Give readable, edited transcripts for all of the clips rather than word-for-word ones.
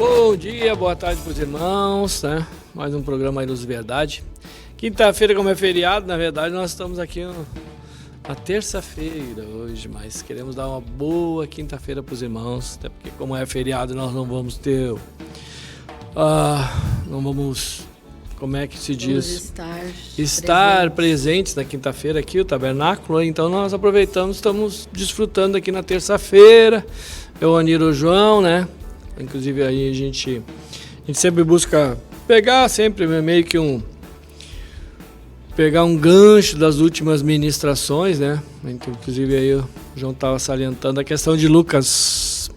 Bom dia, boa tarde para os irmãos, né? Mais um programa aí Luz e Verdade. Quinta-feira, como é feriado, na verdade nós estamos aqui na terça-feira hoje, mas queremos dar uma boa quinta-feira para os irmãos, até porque como é feriado nós não vamos ter, não vamos, como é que se diz? Estar presentes na quinta-feira aqui, o tabernáculo, então nós aproveitamos, estamos desfrutando aqui na terça-feira, eu, Aniro, o João, né? Inclusive aí a gente sempre busca pegar sempre meio que pegar um gancho das últimas ministrações, né? Inclusive aí o João estava salientando a questão de Lucas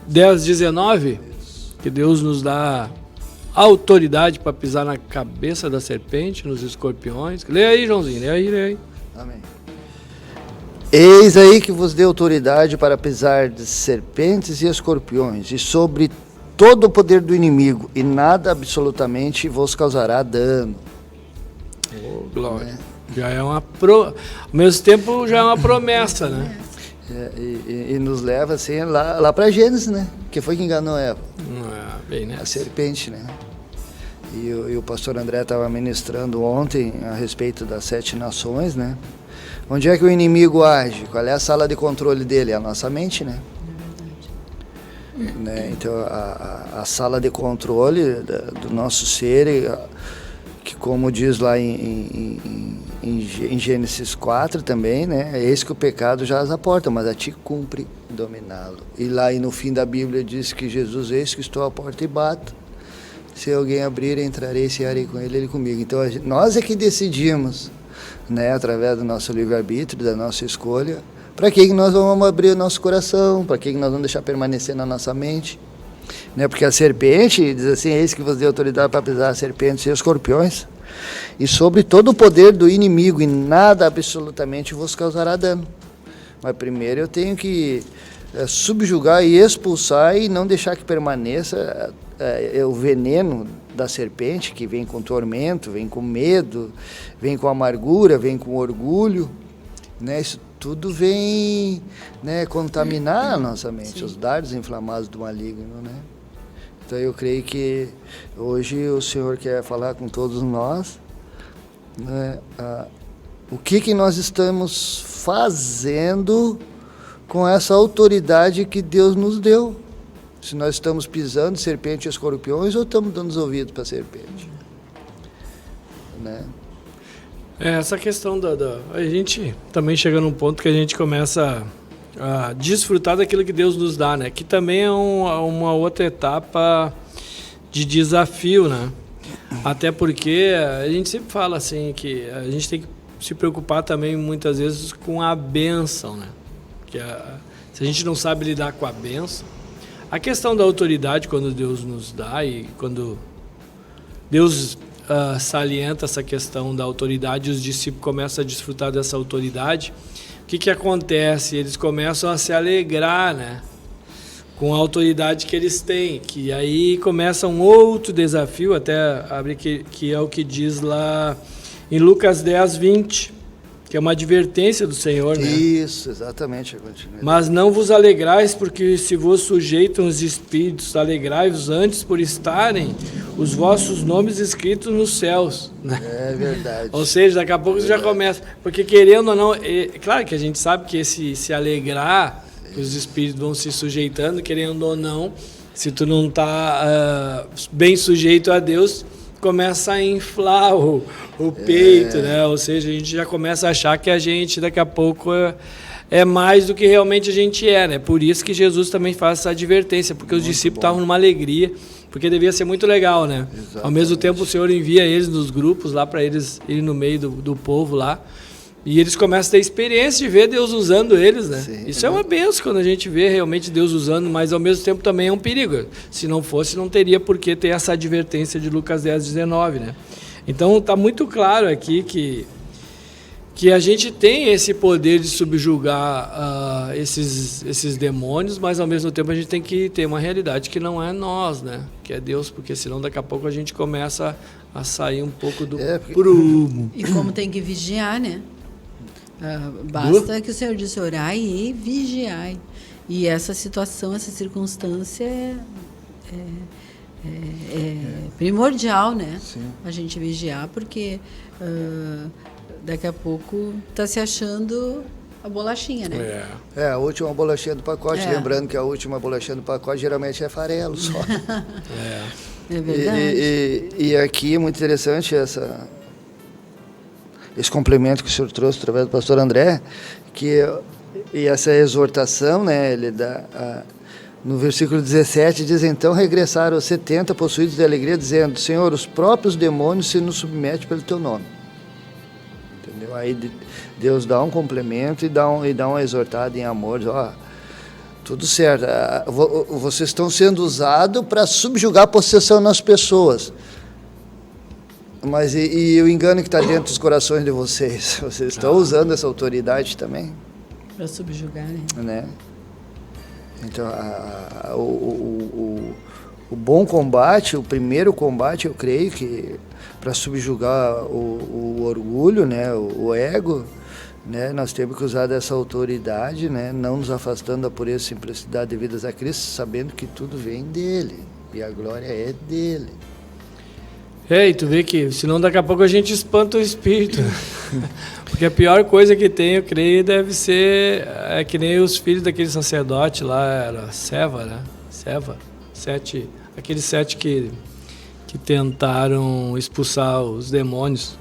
10, 19, que Deus nos dá autoridade para pisar na cabeça da serpente, nos escorpiões. Lê aí, Joãozinho, lê aí. Amém. Eis aí que vos dê autoridade para pisar de serpentes e escorpiões, e sobre todo o poder do inimigo, e nada absolutamente vos causará dano. Oh, glória. Já é uma ao mesmo tempo já é uma promessa, né? E nos leva assim lá para Gênesis, né? Que foi que enganou Eva. Bem, né? A serpente, né? E o pastor André estava ministrando ontem a respeito das 7 nações, né? Onde é que o inimigo age? Qual é a sala de controle dele? É a nossa mente, né? É verdade. Né? Então, a sala de controle do nosso ser, que como diz lá em Gênesis 4 também, né? É esse que o pecado já as aporta, mas a ti cumpre dominá-lo. E lá no fim da Bíblia diz que Jesus, eis que estou à porta e bato. Se alguém abrir, entrarei, cearei com ele comigo. Então, nós é que decidimos, né, através do nosso livre-arbítrio, da nossa escolha, para que nós vamos abrir o nosso coração, para que nós vamos deixar permanecer na nossa mente, né, porque a serpente, diz assim, eis que vos dê autoridade para pisar serpentes e escorpiões, e sobre todo o poder do inimigo, e nada absolutamente vos causará dano. Mas primeiro eu tenho que subjugar e expulsar e não deixar que permaneça o veneno da serpente, que vem com tormento, vem com medo, vem com amargura, vem com orgulho, né? Isso tudo vem, né, contaminar a nossa mente. Sim. Os dardos inflamados do maligno, né? Então eu creio que hoje o Senhor quer falar com todos nós, né, o que nós estamos fazendo com essa autoridade que Deus nos deu. Se nós estamos pisando serpente e escorpiões ou estamos dando os ouvidos para a serpente, né? Essa questão a gente também chega num ponto que a gente começa a desfrutar daquilo que Deus nos dá, né? Que também é uma outra etapa de desafio, né? Até porque a gente sempre fala assim que a gente tem que se preocupar também muitas vezes com a bênção, né? Que se a gente não sabe lidar com a bênção, a questão da autoridade, quando Deus nos dá e quando Deus salienta essa questão da autoridade, os discípulos começam a desfrutar dessa autoridade, o que acontece? Eles começam a se alegrar, né, com a autoridade que eles têm, que aí começa um outro desafio, até abrir que é o que diz lá em Lucas 10, 20, que é uma advertência do Senhor, né? Isso, exatamente. Mas não vos alegrais, porque se vos sujeitam os espíritos, alegrai-vos antes por estarem os vossos nomes escritos nos céus. Né? É verdade. Ou seja, daqui a pouco já começa. Porque querendo ou não, claro que a gente sabe que se alegrar, que os espíritos vão se sujeitando, querendo ou não, se tu não está bem sujeito a Deus, começa a inflar o peito, né? Ou seja, a gente já começa a achar que a gente daqui a pouco é mais do que realmente a gente é, né? Por isso que Jesus também faz essa advertência, porque os discípulos estavam numa alegria, porque devia ser muito legal, né? Exatamente. Ao mesmo tempo o Senhor envia eles nos grupos lá para eles irem no meio do povo lá, e eles começam a ter experiência de ver Deus usando eles, né? Sim, isso é uma bênção quando a gente vê realmente Deus usando, mas ao mesmo tempo também é um perigo. Se não fosse, não teria por que ter essa advertência de Lucas 10, 19, né? Então está muito claro aqui que a gente tem esse poder de subjugar esses demônios, mas ao mesmo tempo a gente tem que ter uma realidade que não é nós, né? Que é Deus, porque senão daqui a pouco a gente começa a sair um pouco do prumo. E como tem que vigiar, né? Basta que o Senhor disse orai e vigiai. E essa situação, essa circunstância primordial, né? Sim. A gente vigiar, porque daqui a pouco está se achando a bolachinha, né? A última bolachinha do pacote, É. lembrando que a última bolachinha do pacote geralmente é farelo só. É verdade. E aqui é muito interessante esse complemento que o senhor trouxe através do pastor André, e essa exortação, né, ele dá, no versículo 17, diz: então regressaram os 70 possuídos de alegria, dizendo: Senhor, os próprios demônios se nos submetem pelo teu nome. Entendeu? Aí Deus dá um complemento e dá uma exortada em amor, diz: ó, tudo certo, vocês estão sendo usados para subjugar a possessão nas pessoas. Mas e o engano que está dentro dos corações de vocês? Vocês estão usando essa autoridade também? Para subjugar, Né? Então, o bom combate, o primeiro combate, eu creio que para subjugar o orgulho, né, o ego, né, nós temos que usar dessa autoridade, né, não nos afastando da pureza e simplicidade devidas a Cristo, sabendo que tudo vem dele e a glória é dele. E tu vê que, senão daqui a pouco a gente espanta o espírito. Porque a pior coisa que tem, eu creio, deve ser que nem os filhos daquele sacerdote lá, era Seva, né? Seva, aqueles 7 que tentaram expulsar os demônios.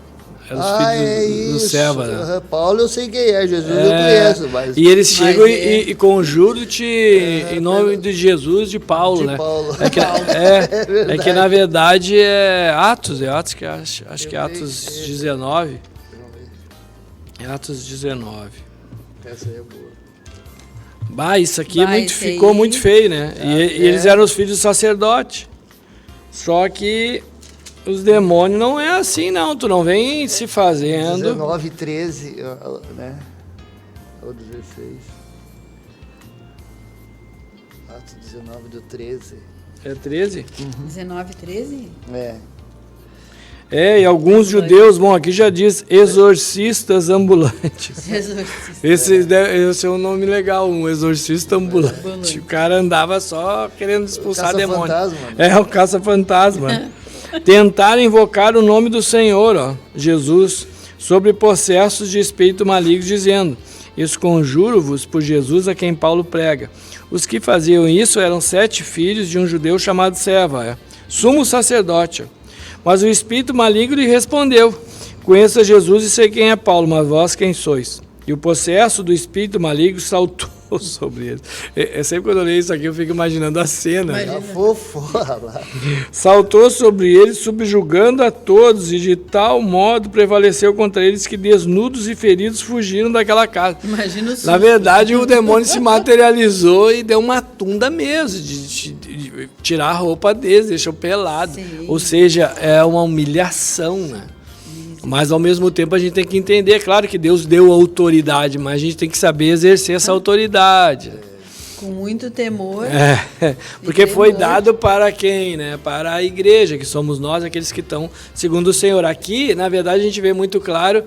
Eram os filhos do Seva, né? Paulo eu sei quem é, Jesus eu conheço. Mas... E eles chegam e conjuram-te em nome de Jesus, de Paulo, né? Paulo. É que na verdade é Atos que acho que é Atos 19. É Atos 19. Essa aí é boa. Bah, isso aqui ficou muito feio, né? E eles eram os filhos do sacerdote. Só que os demônios não é assim, não. Tu não vem se fazendo... 19, 13, né? Ou 16. Atos 19 do 13. É 13? 19, 13? É. E alguns judeus, bom, aqui já diz exorcistas ambulantes. Esse é um nome legal, um exorcista ambulante. O cara andava só querendo expulsar demônio. Caça-fantasma, né? O caça-fantasma. Tentaram invocar o nome do Senhor, ó, Jesus, sobre possessos de espírito maligno, dizendo: esconjuro-vos por Jesus a quem Paulo prega. Os que faziam isso eram 7 filhos de um judeu chamado Seva, sumo sacerdote. Mas o espírito maligno lhe respondeu: conheço a Jesus e sei quem é Paulo, mas vós quem sois? E o possesso do espírito maligno saltou sobre eles. Sempre quando eu leio isso aqui, eu fico imaginando a cena. A fofora lá. Saltou sobre eles, subjugando a todos, e de tal modo prevaleceu contra eles que desnudos e feridos fugiram daquela casa. Imagina o susto. Na verdade, o demônio se materializou e deu uma tunda mesmo, de tirar a roupa deles, deixou pelado. Sim. Ou seja, é uma humilhação, né? Mas, ao mesmo tempo, a gente tem que entender, é claro que Deus deu autoridade, mas a gente tem que saber exercer essa autoridade. Com muito temor. Porque foi dado para quem? Né? Para a igreja, que somos nós, aqueles que estão segundo o Senhor. Aqui, na verdade, a gente vê muito claro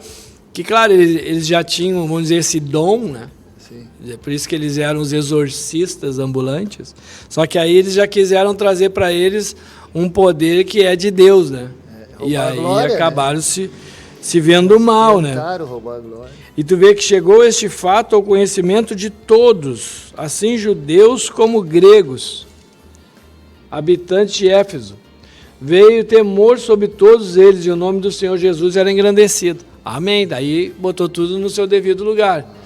que, claro, eles já tinham, vamos dizer, esse dom, né? Sim. É por isso que eles eram os exorcistas ambulantes. Só que aí eles já quiseram trazer para eles um poder que é de Deus, né? E aí glória, acabaram, né, se vendo mal, né? Roubar a glória. E tu vê que chegou este fato ao conhecimento de todos, assim judeus como gregos, habitantes de Éfeso. Veio temor sobre todos eles e o nome do Senhor Jesus era engrandecido. Amém. Daí botou tudo no seu devido lugar.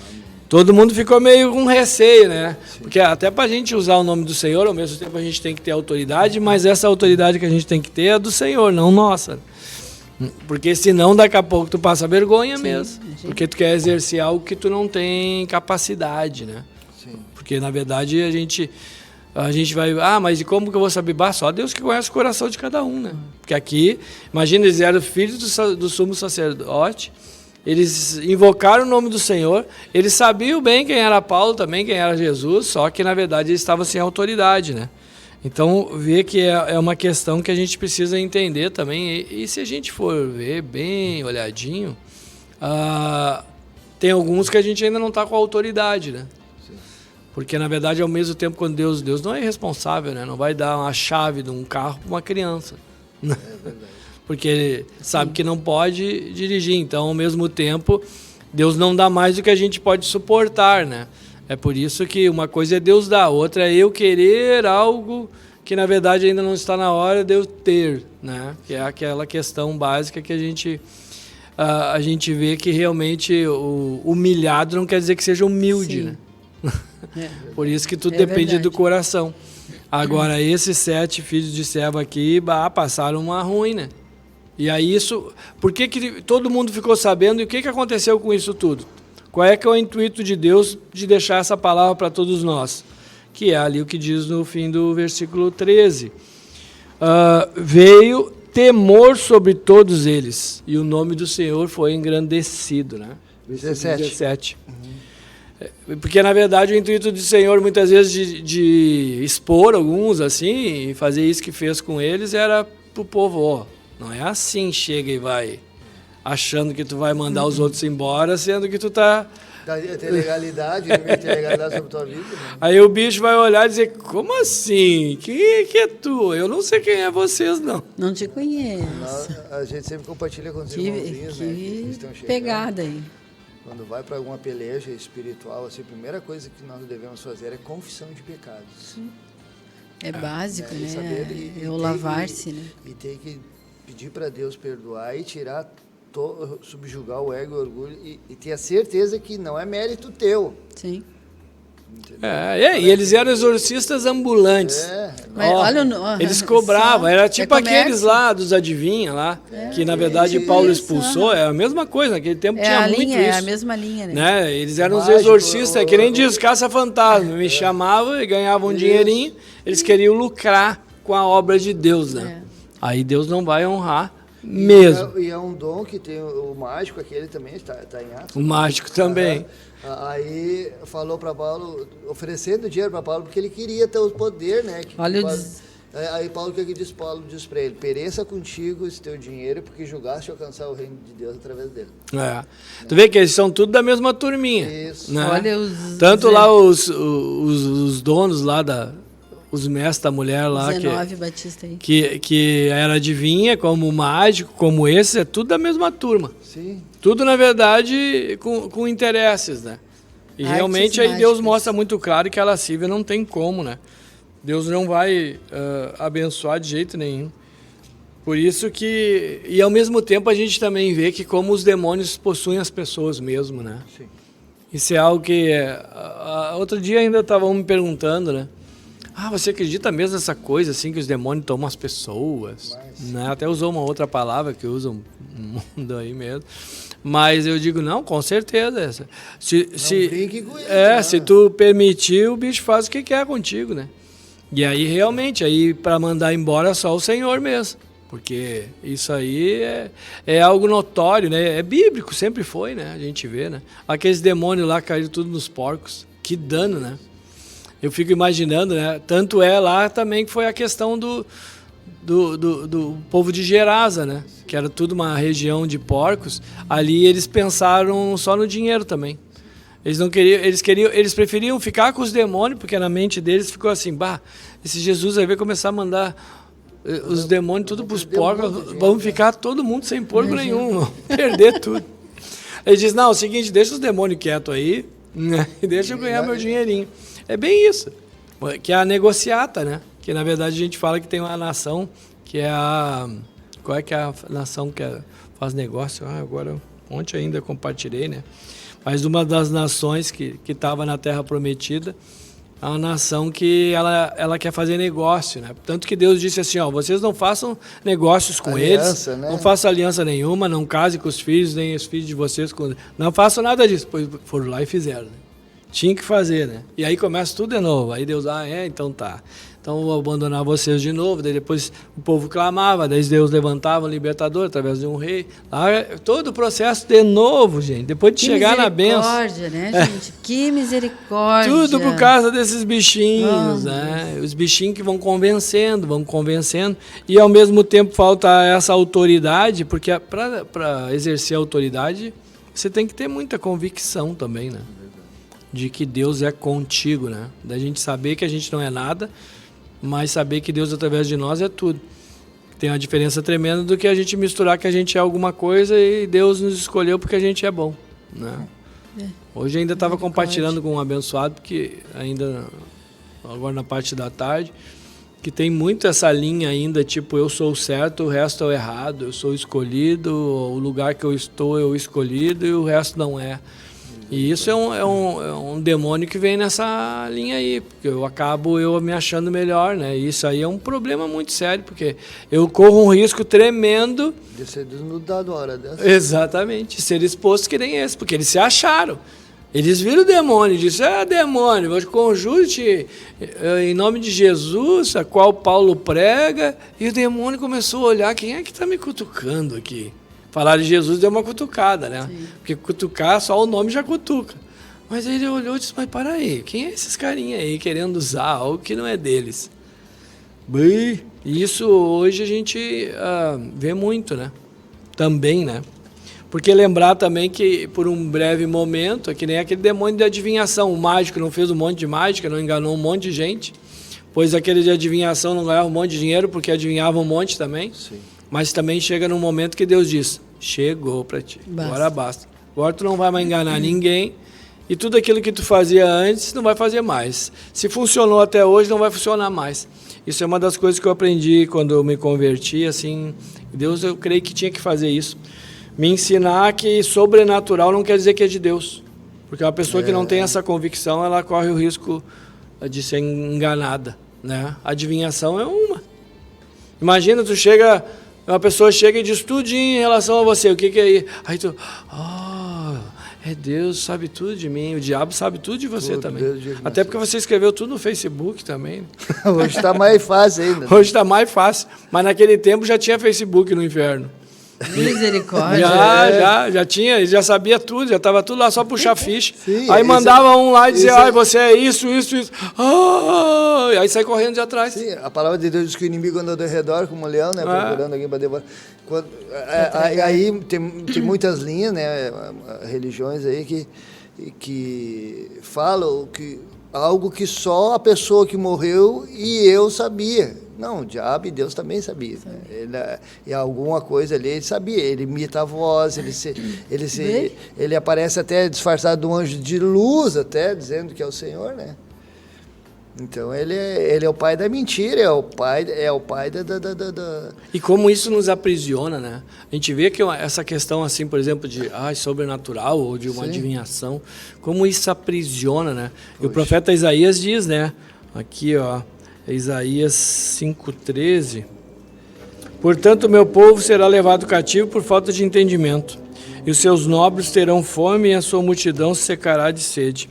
Todo mundo ficou meio com receio, né? Sim. Porque até para a gente usar o nome do Senhor, ao mesmo tempo a gente tem que ter autoridade, mas essa autoridade que a gente tem que ter é do Senhor, não nossa. Porque senão daqui a pouco tu passa vergonha. Sim, mesmo. Porque tu quer exercer algo que tu não tem capacidade, né? Sim. Porque na verdade a gente vai... mas e como que eu vou saber? Só Deus que conhece o coração de cada um, né? Porque aqui, imagina, eles eram filhos do sumo sacerdote. Eles invocaram o nome do Senhor, eles sabiam bem quem era Paulo também, quem era Jesus, só que na verdade eles estavam sem autoridade, né? Então, vê que é uma questão que a gente precisa entender também, e se a gente for ver bem olhadinho, tem alguns que a gente ainda não está com autoridade, né? Sim. Porque, na verdade, ao mesmo tempo, quando Deus não é irresponsável, né? Não vai dar uma chave de um carro para uma criança. É verdade. Porque ele sabe que não pode dirigir. Então, ao mesmo tempo, Deus não dá mais do que a gente pode suportar, né? É por isso que uma coisa é Deus dar, outra é eu querer algo que, na verdade, ainda não está na hora de eu ter, né? Que é aquela questão básica que a gente vê que realmente o humilhado não quer dizer que seja humilde, né? Por isso que tudo depende verdade. Do coração. Agora, esses 7 filhos de servo aqui passaram uma ruim, né? E aí isso... Por que todo mundo ficou sabendo e o que aconteceu com isso tudo? Qual é que é o intuito de Deus de deixar essa palavra para todos nós? Que é ali o que diz no fim do versículo 13. Veio temor sobre todos eles, e o nome do Senhor foi engrandecido, né? 17. Porque, na verdade, o intuito do Senhor, muitas vezes, de expor alguns, assim, e fazer isso que fez com eles, era para o povo, não é assim, chega e vai, achando que tu vai mandar os outros embora, sendo que tu tá... Tem legalidade, tem legalidade sobre a tua vida. Né? Aí o bicho vai olhar e dizer, como assim? Quem é tu? Eu não sei quem é vocês, não. Não te conheço. A gente sempre compartilha com os irmãozinhos, né? Que estão chegando. Pegada aí. Quando vai para alguma peleja espiritual, assim, a primeira coisa que nós devemos fazer é confissão de pecados. Sim. É básico, né? Saber, é o lavar-se, né? E tem que pedir para Deus perdoar e tirar, subjugar o ego e o orgulho e ter a certeza que não é mérito teu. Sim. E eles eram exorcistas ambulantes. Mas, olha, eles cobravam, era tipo aqueles lá dos adivinha lá, que na verdade Paulo expulsou, é a mesma coisa, naquele tempo tinha muito isso. É a mesma linha, né? Eles eram os exorcistas, que nem diz caça-fantasma, me chamavam e ganhavam um dinheirinho, eles queriam lucrar com a obra de Deus, né? Aí Deus não vai honrar mesmo. E é um dom que tem o mágico, aquele também está em Atos. O mágico também. Aí falou para Paulo, oferecendo dinheiro para Paulo, porque ele queria ter o poder, né? Aí Paulo, o que diz? Paulo diz para ele, pereça contigo esse teu dinheiro, porque julgaste alcançar o reino de Deus através dele. Tu vê que eles são tudo da mesma turminha. Isso. Né? Olha tanto lá os donos lá os mestres da mulher lá, 19 Batista aí. Que era adivinha, como mágico, como esse, é tudo da mesma turma. Sim. Tudo, na verdade, com interesses, né? E artes realmente aí Deus mostra muito claro que a lascívia não tem como, né? Deus não vai abençoar de jeito nenhum. Por isso que... E ao mesmo tempo a gente também vê que como os demônios possuem as pessoas mesmo, né? Sim. Isso é algo que... outro dia ainda estavam me perguntando, né? Você acredita mesmo nessa coisa, assim, que os demônios tomam as pessoas? Né? Até usou uma outra palavra que usam no mundo aí mesmo. Mas eu digo, não, com certeza. Brinque com isso, se tu permitir, o bicho faz o que quer contigo, né? E aí, realmente, para mandar embora só o Senhor mesmo. Porque isso aí é algo notório, né? É bíblico, sempre foi, né? A gente vê, né? Aqueles demônios lá caíram tudo nos porcos. Que dano, né? Eu fico imaginando, né? Tanto é lá também que foi a questão do povo de Gerasa, né? Que era tudo uma região de porcos. Ali eles pensaram só no dinheiro também. Eles não queriam, eles preferiam ficar com os demônios, porque na mente deles ficou assim, esse Jesus vai começar a mandar os demônios tudo para os porcos, vamos ficar todo mundo sem porco nenhum, vamos perder tudo. Ele diz, não, é o seguinte, deixa os demônios quietos aí, né? Deixa eu ganhar meu dinheirinho. É bem isso, que é a negociata, né? Que na verdade a gente fala que tem uma nação que é a... Qual é que é a nação que faz negócio? Agora, ontem ainda compartilhei, né? Mas uma das nações que estava na Terra Prometida, é uma nação que ela quer fazer negócio, né? Tanto que Deus disse assim, vocês não façam negócios com eles, né? Não façam aliança nenhuma, não casem com os filhos, nem os filhos de vocês, não façam nada disso. Pois foram lá e fizeram, né? Tinha que fazer, né? E aí começa tudo de novo. Aí Deus, então tá. Então vou abandonar vocês de novo. Daí depois o povo clamava, daí Deus levantava um libertador através de um rei. Lá, todo o processo de novo, gente. Depois de chegar na bênção. Que misericórdia, né, gente? Que misericórdia. Tudo por causa desses bichinhos, né? Os bichinhos que vão convencendo. E ao mesmo tempo falta essa autoridade, porque para exercer a autoridade, você tem que ter muita convicção também, né? de que Deus é contigo, né? Da gente saber que a gente não é nada, mas saber que Deus através de nós é tudo. Tem uma diferença tremenda do que a gente misturar que a gente é alguma coisa e Deus nos escolheu porque a gente é bom, né? Hoje ainda estava compartilhando com um abençoado, porque ainda agora na parte da tarde, que tem muito essa linha ainda, tipo, eu sou o certo, o resto é o errado, eu sou o escolhido, o lugar que eu estou é o escolhido e o resto não é. E isso é um demônio que vem nessa linha aí, porque eu acabo me achando melhor, né? E isso aí é um problema muito sério, porque eu corro um risco tremendo De ser desnudado a hora dessa. exatamente, ser exposto que nem esse, porque eles se acharam. Eles viram o demônio e disseram, demônio, eu conjuro-te em nome de Jesus, a qual Paulo prega, e o demônio começou a olhar, quem é que está me cutucando aqui? Falar de Jesus deu uma cutucada, né? Sim. Porque cutucar, só o nome já cutuca. Mas aí ele olhou e disse, mas para aí, quem é esses carinha aí querendo usar algo que não é deles? E isso hoje a gente vê muito, né? Também, né? Porque lembrar também que por um breve momento, é que nem aquele demônio de adivinhação, o mágico não fez um monte de mágica, não enganou um monte de gente, pois aquele de adivinhação não ganhava um monte de dinheiro porque adivinhava um monte também. Sim. Mas também chega num momento que Deus diz, chegou para ti, agora basta. Agora tu não vai mais enganar ninguém e tudo aquilo que tu fazia antes não vai fazer mais. Se funcionou até hoje, não vai funcionar mais. Isso é uma das coisas que eu aprendi quando eu me converti, assim, Deus eu creio que tinha que fazer isso. Me ensinar que sobrenatural não quer dizer que é de Deus. Porque uma pessoa que não tem essa convicção, ela corre o risco de ser enganada, né? A adivinhação é uma. Imagina, uma pessoa chega e diz tudo em relação a você. O que é? Aí tu, é Deus, sabe tudo de mim. O diabo sabe tudo de você também. Até porque você escreveu tudo no Facebook também. Hoje está mais fácil ainda. Né? Hoje está mais fácil. Mas naquele tempo já tinha Facebook no inferno. Misericórdia. Já tinha, já sabia tudo, já estava tudo lá, só puxar ficha. Sim, aí mandava um lá e dizia, você é isso. Aí sai correndo de atrás. Sim, a palavra de Deus diz que o inimigo anda ao redor como um leão, né? Procurando alguém para devorar. Aí tem muitas linhas, né? Religiões aí que falam que algo que só a pessoa que morreu e eu sabia. Não, o diabo e Deus também sabia. Né? E alguma coisa ali ele sabia. Ele imita a voz, ele aparece até disfarçado de um anjo de luz, até dizendo que é o Senhor, né? Então ele é o pai da mentira, é o pai da... E como isso nos aprisiona, né? A gente vê que essa questão assim, por exemplo, de sobrenatural ou de uma adivinhação, como isso aprisiona, né? E o profeta Isaías diz, né? Aqui, Isaías 5,13. Portanto, meu povo será levado cativo por falta de entendimento, e os seus nobres terão fome e a sua multidão se secará de sede.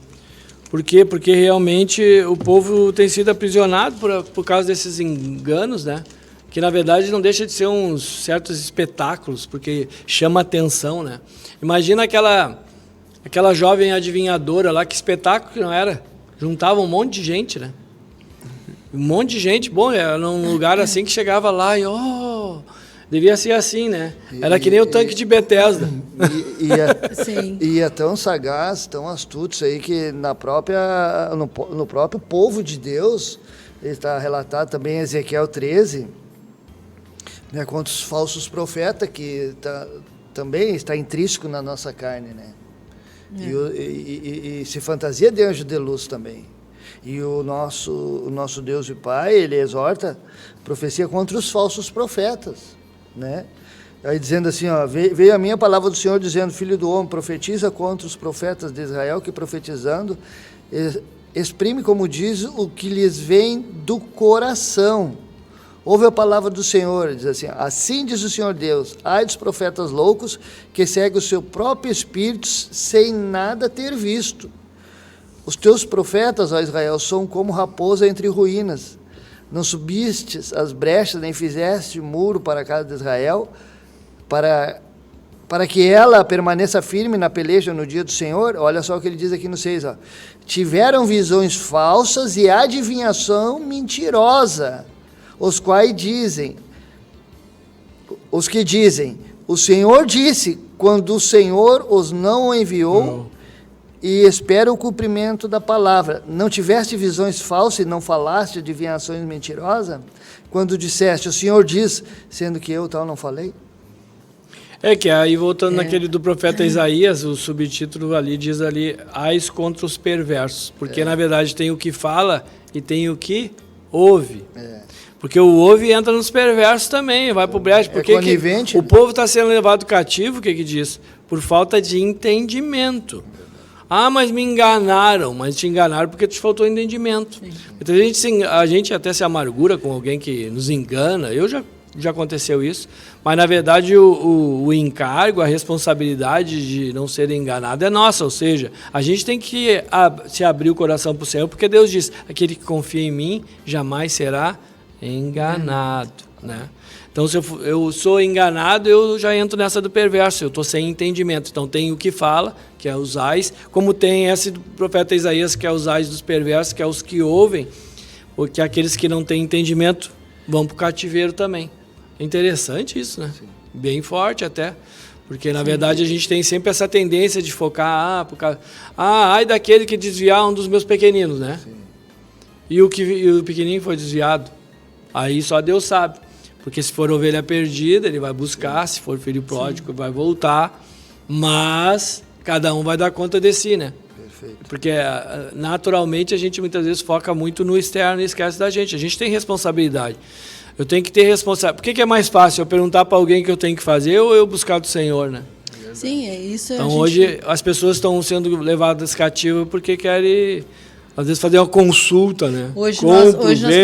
Por quê? Porque realmente o povo tem sido aprisionado por causa desses enganos, né? Que na verdade não deixa de ser uns certos espetáculos, porque chama atenção, né? Imagina aquela jovem adivinhadora lá, que espetáculo que não era? Juntava um monte de gente, né? Um monte de gente, era num lugar assim que chegava lá e, devia ser assim, né? Era que nem o tanque de Betesda. E é tão sagaz, tão astuto isso aí, que no próprio povo de Deus, ele está relatado também em Ezequiel 13, né, contra os falsos profetas, que também está intrínseco na nossa carne, né? E se fantasia de anjo de luz também. E o nosso Deus e Pai, ele exorta profecia contra os falsos profetas, né? Aí dizendo assim, veio a minha palavra do Senhor dizendo, filho do homem, profetiza contra os profetas de Israel, que profetizando, exprime, como diz, o que lhes vem do coração. Ouve a palavra do Senhor, diz assim diz o Senhor Deus, ai dos profetas loucos, que seguem o seu próprio espírito, sem nada ter visto. Os teus profetas, ó Israel, são como raposa entre ruínas. Não subistes as brechas, nem fizeste muro para a casa de Israel, para que ela permaneça firme na peleja no dia do Senhor. Olha só o que ele diz aqui no 6. Tiveram visões falsas e adivinhação mentirosa, os que dizem, o Senhor disse, quando o Senhor os não enviou, e espera o cumprimento da palavra. Não tiveste visões falsas e não falaste adivinhações mentirosas? Quando disseste, o Senhor diz, sendo que eu tal não falei? Que aí voltando naquele do profeta Isaías, o subtítulo ali diz ali, ais contra os perversos, porque na verdade tem o que fala e tem o que ouve. Porque o ouve entra nos perversos também, vai pro brejo. Porque conivente, o povo está sendo levado cativo, o que diz? Por falta de entendimento. Ah, mas me enganaram. Mas te enganaram porque te faltou entendimento. Sim. Então a gente até se amargura com alguém que nos engana. Já aconteceu isso. Mas, na verdade, o encargo, a responsabilidade de não ser enganado é nossa. Ou seja, a gente tem que se abrir o coração para o Senhor, porque Deus diz, aquele que confia em mim jamais será enganado, né? Então, se eu sou enganado, eu já entro nessa do perverso, eu estou sem entendimento. Então, tem o que fala, que é os ais, como tem esse do profeta Isaías, que é os ais dos perversos, que é os que ouvem, porque aqueles que não têm entendimento vão para o cativeiro também. É interessante isso, né? Sim. Bem forte até, porque, na verdade, a gente tem sempre essa tendência de focar, ai daquele que desviar um dos meus pequeninos, né? Sim. E o pequenininho foi desviado. Aí só Deus sabe. Porque se for ovelha perdida, ele vai buscar. Se for filho pródigo, vai voltar. Mas cada um vai dar conta de si, né? Perfeito. Porque naturalmente a gente muitas vezes foca muito no externo e esquece da gente. A gente tem responsabilidade. Eu tenho que ter responsabilidade. Por que é mais fácil eu perguntar para alguém que eu tenho que fazer ou eu buscar do Senhor, né? Sim, é isso. Então hoje as pessoas estão sendo levadas cativas porque querem... Às vezes fazer uma consulta, né? Hoje nós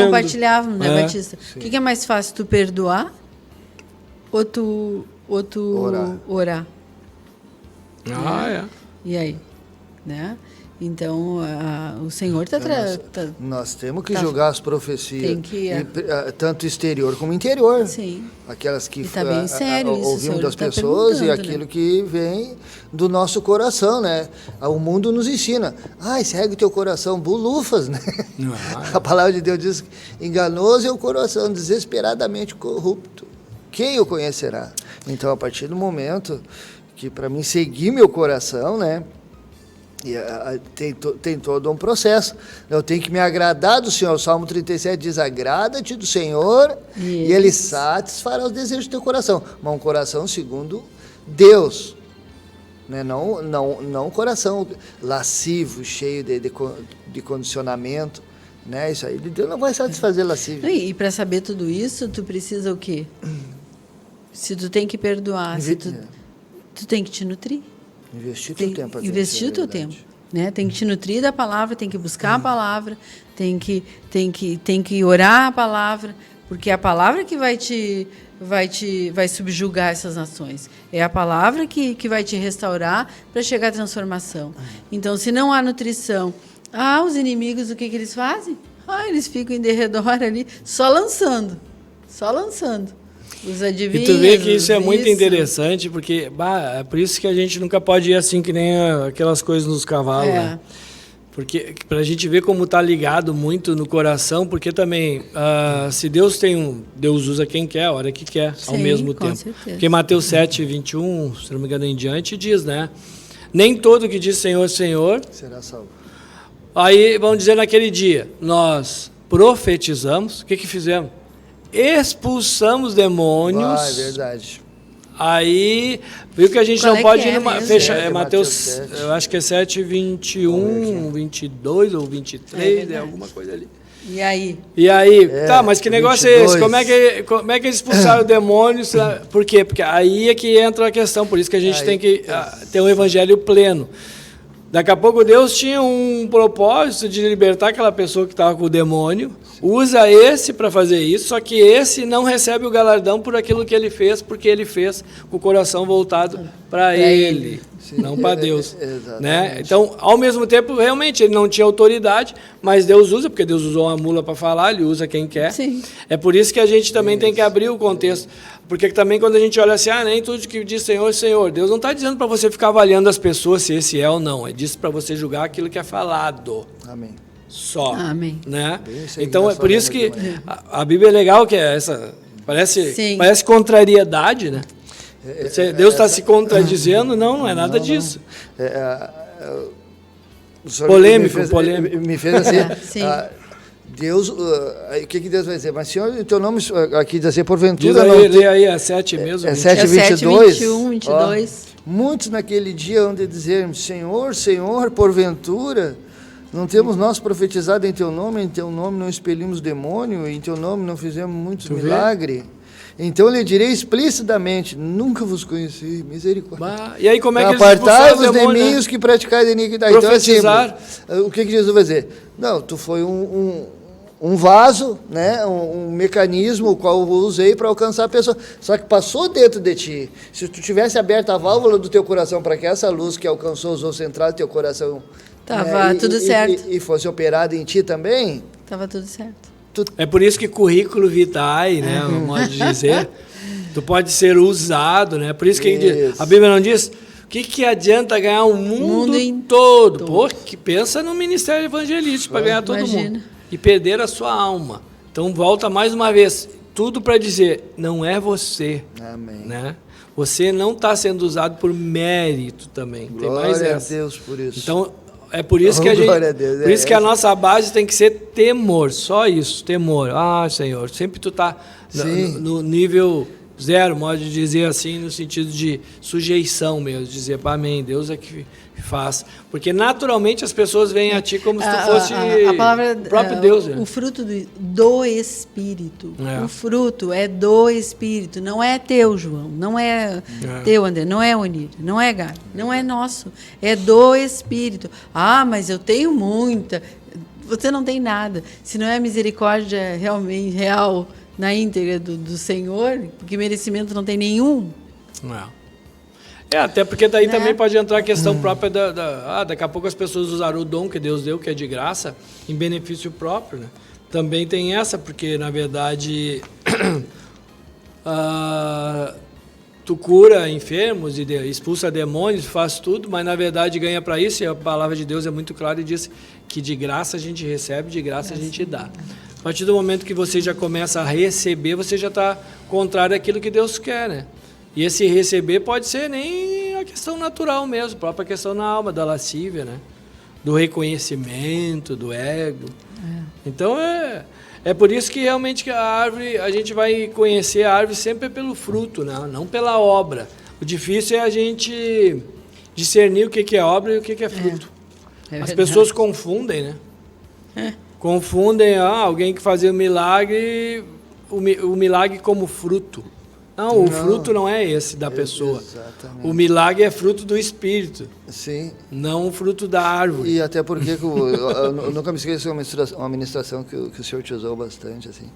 compartilhávamos, né, Batista? O que é mais fácil, tu perdoar ou tu orar? E aí? Né? Então, o Senhor está... Nós temos que julgar as profecias, tanto exterior como interior. Sim. Aquelas que tá bem sério isso, ouvimos das pessoas e aquilo, né, que vem do nosso coração, né? O mundo nos ensina. Segue o teu coração, bulufas, né? A palavra de Deus diz, enganoso é o coração, desesperadamente corrupto. Quem o conhecerá? Então, a partir do momento que, para mim, seguir meu coração, né? Tem todo um processo. Eu tenho que me agradar do Senhor. O Salmo 37 diz, agrada-te do Senhor e Ele satisfará os desejos do teu coração. Mas um coração segundo Deus. Né? Não um coração lascivo, cheio de condicionamento. Né? Isso aí Deus não vai satisfazer lascivo. E para saber tudo isso, tu precisa o quê? Se tu tem que perdoar, tu tem que te nutrir. Investir teu tempo. Investir o teu tempo, né? Tem que te nutrir da palavra, tem que buscar a palavra, tem que orar a palavra, porque é a palavra que vai subjugar essas nações. É a palavra que vai te restaurar para chegar à transformação. Então, se não há nutrição, os inimigos, o que eles fazem? Eles ficam em derredor ali, só lançando. Os adivinhos. E tu vê que isso é muito interessante, porque é por isso que a gente nunca pode ir assim que nem aquelas coisas nos cavalos, né? Porque para a gente ver como está ligado muito no coração, porque também, se Deus Deus usa quem quer, a hora que quer, ao mesmo tempo. Certeza. Porque Mateus 7, 21, se não me engano em diante, diz, né? Nem todo que diz Senhor, Senhor... será salvo. Aí, vamos dizer, naquele dia, nós profetizamos, o que fizemos? Expulsamos demônios. É verdade. Aí, viu que a gente não pode fechar. Mateus 7. Eu acho que é 7, 21, 22 ou 23, alguma coisa ali. E aí? Mas que negócio 22. É esse? Como é que eles expulsaram demônios? Por quê? Porque aí é que entra a questão, por isso que a gente tem que ter um evangelho pleno. Daqui a pouco Deus tinha um propósito de libertar aquela pessoa que estava com o demônio, usa esse para fazer isso, só que esse não recebe o galardão por aquilo que ele fez, porque ele fez com o coração voltado para ele, não para Deus. Né? Então, ao mesmo tempo, realmente, ele não tinha autoridade, mas Deus usa, porque Deus usou uma mula para falar, ele usa quem quer. Sim. É por isso que a gente também tem que abrir o contexto. Porque também quando a gente olha assim, nem tudo que diz Senhor, Senhor, Deus não está dizendo para você ficar avaliando as pessoas se esse é ou não, é disso para você julgar aquilo que é falado. Amém. Só. Amém. Né? Então é por isso que a Bíblia é legal, que é essa, parece contrariedade, né? Deus está se contradizendo, não é nada disso. polêmico. Me fez assim, Sim. Deus, o que Deus vai dizer? Mas, Senhor, o teu nome aqui diz assim, porventura... Diz não aí, tem... lê aí, é 7 mesmo. É 7. 7:22. 21:22. Muitos naquele dia hão de dizer, Senhor, Senhor, porventura, não temos nós profetizado em teu nome não expelimos demônio, em teu nome não fizemos muitos milagres. Então lhe direi explicitamente, nunca vos conheci, misericórdia. E aí como é que eles Apartai-vos de demônio, mim, né? os que praticais a iniquidade. Profetizar. Então, assim, o que Jesus vai dizer? Não, tu foi um vaso, né, um mecanismo o qual eu usei para alcançar a pessoa. Só que passou dentro de ti. Se tu tivesse aberto a válvula do teu coração para que essa luz que alcançou os ossos centrais do teu coração Tava tudo certo. E fosse operada em ti também, Tava tudo certo. É por isso que currículo vitae, né, o modo de dizer, tu pode ser usado, né? Por isso que a Bíblia não diz o que adianta ganhar o mundo todo. Pô, que pensa no ministério evangelístico para ganhar todo mundo e perder a sua alma. Então volta mais uma vez, tudo para dizer, não é você, amém, né? Você não está sendo usado por mérito também. Tem mais glória essa. a Deus por isso. Então é por isso que a gente, por isso que a nossa base tem que ser temor, só isso, temor. Ah, Senhor, sempre tu tá no nível 0, modo de dizer assim, no sentido de sujeição mesmo, dizer, amém, Deus é que faz. Porque naturalmente as pessoas veem a ti como se tu fosse a palavra, o próprio Deus. O fruto do Espírito. O fruto é do Espírito, não é teu, João, não é teu, André, não é Onir, não é Gabi, não é nosso, é do Espírito. Ah, mas eu tenho muita. Você não tem nada. Se não é a misericórdia realmente real na íntegra do Senhor, porque merecimento não tem nenhum. Até porque daí também pode entrar a questão própria daqui a pouco as pessoas usarão o dom que Deus deu, que é de graça, em benefício próprio, né? Também tem essa, porque na verdade tu cura enfermos e expulsa demônios, faz tudo, mas na verdade ganha para isso, e a palavra de Deus é muito clara e diz que de graça a gente recebe, de graça a gente dá. A partir do momento que você já começa a receber, você já está contrário àquilo que Deus quer, né? E esse receber pode ser nem a questão natural mesmo, a própria questão na alma, da lascívia, né? Do reconhecimento, do ego. Então, é por isso que realmente a árvore, a gente vai conhecer a árvore sempre pelo fruto, né? Não pela obra. O difícil é a gente discernir o que é obra e o que é fruto. As pessoas confundem, né? Confundem alguém que fazia um milagre, o milagre como fruto. Não, o fruto não é esse da pessoa. Exatamente. O milagre é fruto do Espírito. Sim. Não o fruto da árvore. E até porque eu nunca me esqueço de uma ministração que o senhor te usou bastante, assim,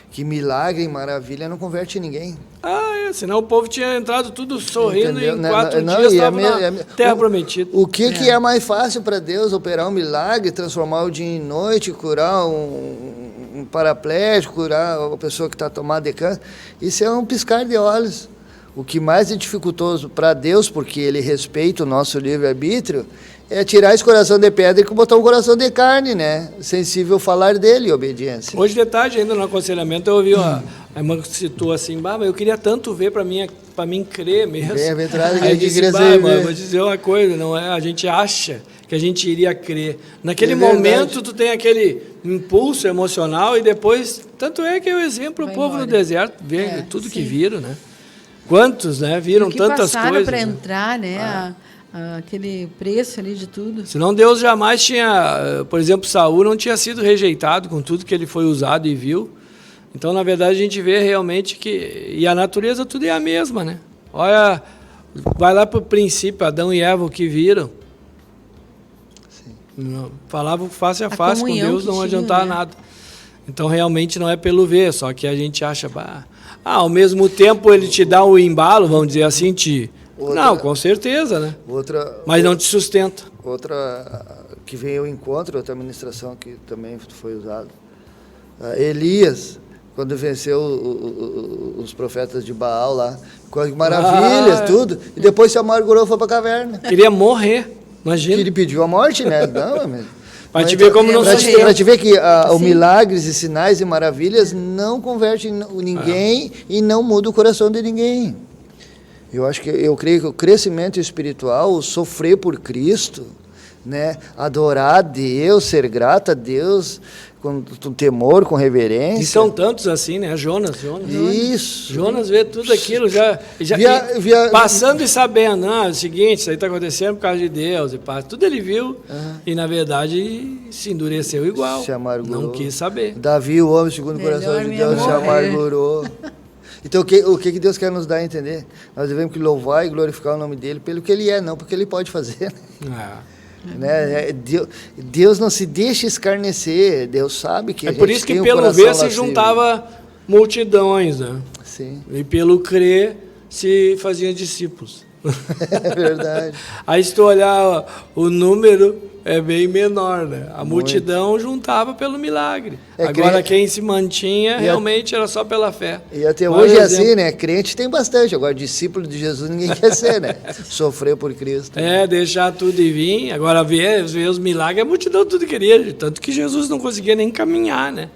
que milagre e maravilha não converte ninguém. Senão o povo tinha entrado tudo sorrindo. Entendeu? E em 4 dias estava na terra prometida. O que é mais fácil para Deus? Operar um milagre, transformar o dia em noite, curar um paraplégico, curar uma pessoa que está tomada de câncer. Isso é um piscar de olhos. O que mais é dificultoso para Deus, porque Ele respeita o nosso livre-arbítrio, é tirar esse coração de pedra e botar um coração de carne, né? Sensível ao falar dele, obediência. Hoje de tarde, ainda no aconselhamento, eu ouvi a irmã que citou assim, mas eu queria tanto ver para mim crer mesmo. Aí eu disse, vou dizer uma coisa, não é? A gente acha que a gente iria crer. Naquele momento, tu tem aquele impulso emocional e depois, tanto é que é o exemplo, o povo no deserto, vê tudo que viram, né? Quantos, né? Viram tantas coisas. Para entrar, né? Aquele preço ali de tudo. Senão Deus jamais tinha, por exemplo, Saul não tinha sido rejeitado com tudo que ele foi usado e viu. Então, na verdade, a gente vê realmente que... E a natureza tudo é a mesma, né? Olha, vai lá para o princípio, Adão e Eva, o que viram. Sim. Falavam face a face com Deus, não adiantava nada. Então, realmente não é pelo ver, só que a gente acha... ao mesmo tempo ele te dá o embalo, vamos dizer assim, não, com certeza, né? Mas não te sustenta. Outra que veio ao encontro, outra administração que também foi usada. Elias, quando venceu os profetas de Baal lá, com maravilhas, tudo, e depois se amargurou e foi para a caverna. Queria morrer, imagina. Ele pediu a morte, né? Não, para te ver como não sustenta. Para te ver que os milagres e sinais e maravilhas não convertem ninguém e não muda o coração de ninguém. Eu creio que o crescimento espiritual, o sofrer por Cristo, né? Adorar a Deus, ser grato a Deus, com temor, com reverência. E são tantos assim, né? Jonas. Isso. Jonas vê tudo aquilo, já passando e sabendo, é o seguinte, isso aí está acontecendo por causa de Deus, e tudo ele viu, e na verdade se endureceu igual, se amargurou. Não quis saber. Davi, o homem segundo o coração de Deus, se amargurou. Então, o que Deus quer nos dar a entender? Nós devemos louvar e glorificar o nome dele pelo que ele é, não porque ele pode fazer. Né? Deus não se deixa escarnecer, Deus sabe que a gente por isso que tem pelo ver se juntava multidões, né? Sim. E pelo crer se fazia discípulos. É verdade. Aí se tu olhar o número é bem menor, né? A multidão juntava pelo milagre. Agora quem se mantinha realmente era só pela fé. E até hoje é assim, né? Crente tem bastante, agora discípulo de Jesus ninguém quer ser, né? Sofrer por Cristo. Deixar tudo e vir. Agora ver os milagres, a multidão tudo queria, tanto que Jesus não conseguia nem caminhar, né?